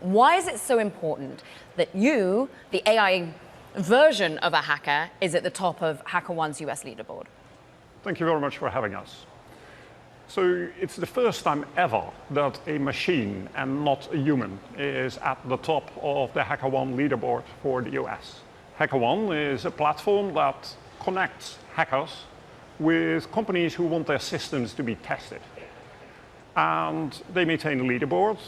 Why is it so important that you, the AI version of a hacker, is at the top of HackerOne's US leaderboard? Thank you very much for having us. So it's the first time ever that a machine and not a human is at the top of the HackerOne leaderboard for the US. HackerOne is a platform that connects hackers with companies who want their systems to be tested. And they maintain a leaderboard,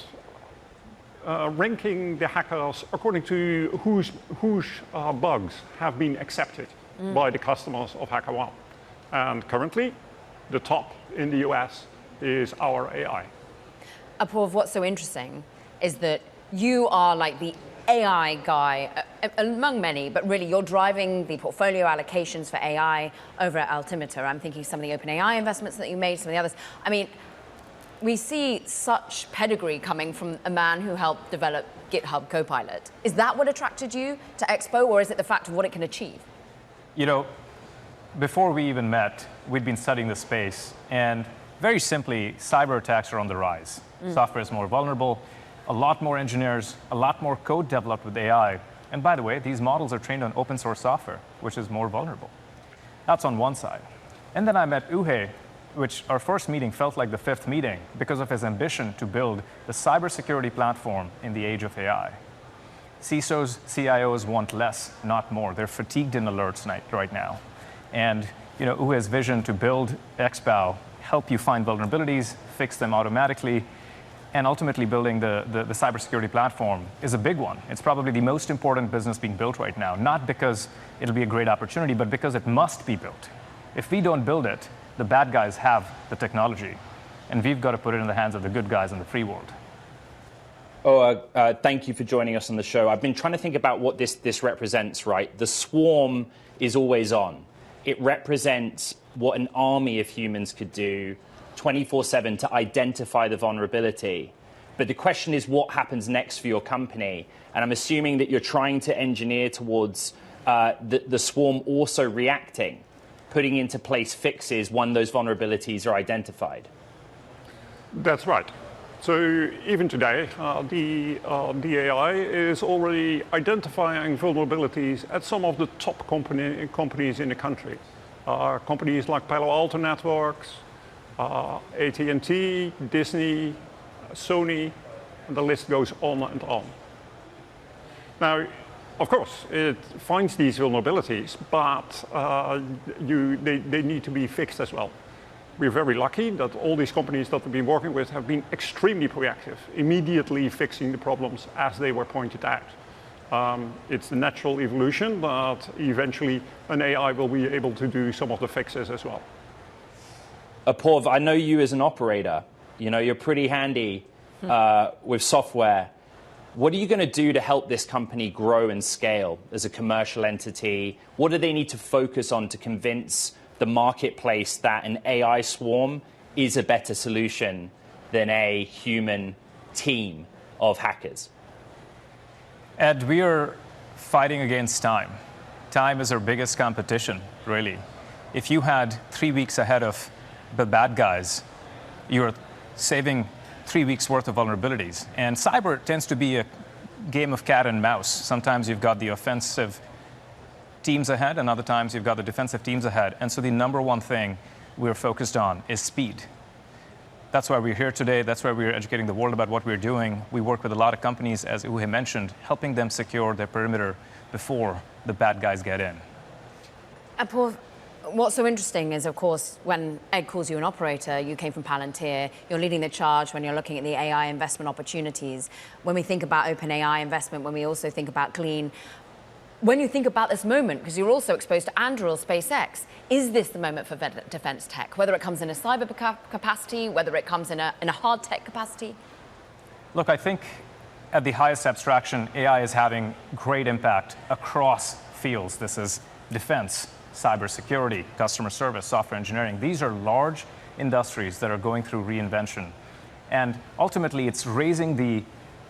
ranking the hackers according to whose bugs have been accepted by the customers of HackerOne. And currently, the top in the US is our AI. Apoorv, what's so interesting is that you are like the AI guy among many, but really you're driving the portfolio allocations for AI over at Altimeter. I'm thinking some of the OpenAI investments that you made, some of the others. I mean, we see such pedigree coming from a man who helped develop GitHub Copilot. Is that what attracted you to XBOW, or is it the fact of what it can achieve? You know, before we even met, we'd been studying the space, and very simply, cyber attacks are on the rise. Software is more vulnerable, a lot more engineers, a lot more code developed with AI. And by the way, these models are trained on open source software, which is more vulnerable. That's on one side. And then I met Oege, which our first meeting felt like the fifth meeting because of his ambition to build the cybersecurity platform in the age of AI. CISOs, CIOs want less, not more. They're fatigued in alerts right now. And Oege's vision to build XBOW, help you find vulnerabilities, fix them automatically, and ultimately building the cybersecurity platform is a big one. It's probably the most important business being built right now, not because it'll be a great opportunity, but because it must be built. If we don't build it, the bad guys have the technology, and we've got to put it in the hands of the good guys in the free world. Thank you for joining us on the show. I've been trying to think about what this represents, right? The swarm is always on. It represents what an army of humans could do 24/7 to identify the vulnerability. But the question is, what happens next for your company? And I'm assuming that you're trying to engineer towards the swarm also reacting, putting into place fixes when those vulnerabilities are identified. That's right. So even today, the AI is already identifying vulnerabilities at some of the top companies in the country. Companies like Palo Alto Networks, AT&T, Disney, Sony, and the list goes on and on. Now, of course, it finds these vulnerabilities, but they need to be fixed as well. We're very lucky that all these companies that we've been working with have been extremely proactive, immediately fixing the problems as they were pointed out. It's the natural evolution that eventually an AI will be able to do some of the fixes as well. Apoorv, I know you as an operator. You're pretty handy with software. What are you going to do to help this company grow and scale as a commercial entity? What do they need to focus on to convince the marketplace that an AI swarm is a better solution than a human team of hackers? Ed, we are fighting against time. Time is our biggest competition, really. If you had 3 weeks ahead of the bad guys, you're saving 3 weeks worth of vulnerabilities. And cyber tends to be a game of cat and mouse. Sometimes you've got the offensive teams ahead, and other times you've got the defensive teams ahead. And so the number one thing we're focused on is speed. That's why we're here today. That's why we're educating the world about what we're doing. We work with a lot of companies, as Oege mentioned, helping them secure their perimeter before the bad guys get in. Apoorv, what's so interesting is, of course, when Ed calls you an operator, you came from Palantir, you're leading the charge when you're looking at the AI investment opportunities. When we think about OpenAI investment, when we also think about Clean, when you think about this moment, because you're also exposed to Anduril, SpaceX, is this the moment for defense tech? Whether it comes in a cyber capacity, whether it comes in a hard tech capacity? Look, I think at the highest abstraction, AI is having great impact across fields. This is defense, cybersecurity, customer service, software engineering. These are large industries that are going through reinvention. And ultimately, it's raising the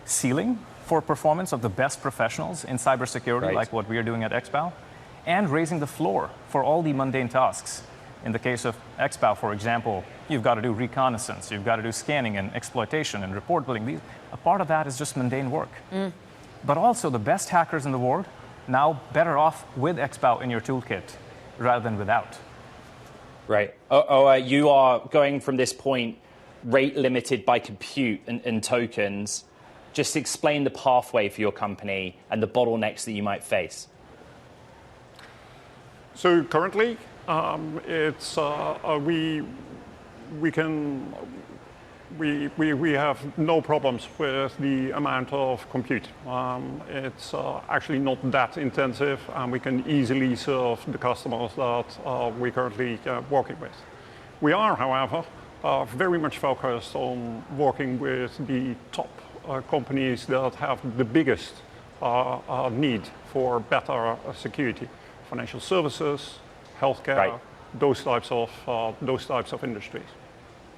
ceiling for performance of the best professionals in cybersecurity, like what we are doing at XBOW, and raising the floor for all the mundane tasks. In the case of XBOW, for example, you've got to do reconnaissance, you've got to do scanning and exploitation and report building. A part of that is just mundane work. But also the best hackers in the world now better off with XBOW in your toolkit rather than without. Right. You are going from this point rate limited by compute and tokens. Just explain the pathway for your company and the bottlenecks that you might face. So currently, we have no problems with the amount of compute. It's actually not that intensive, and we can easily serve the customers that we're currently working with. We are, however, very much focused on working with the top companies that have the biggest need for better security. Financial services, healthcare, right. those types of industries.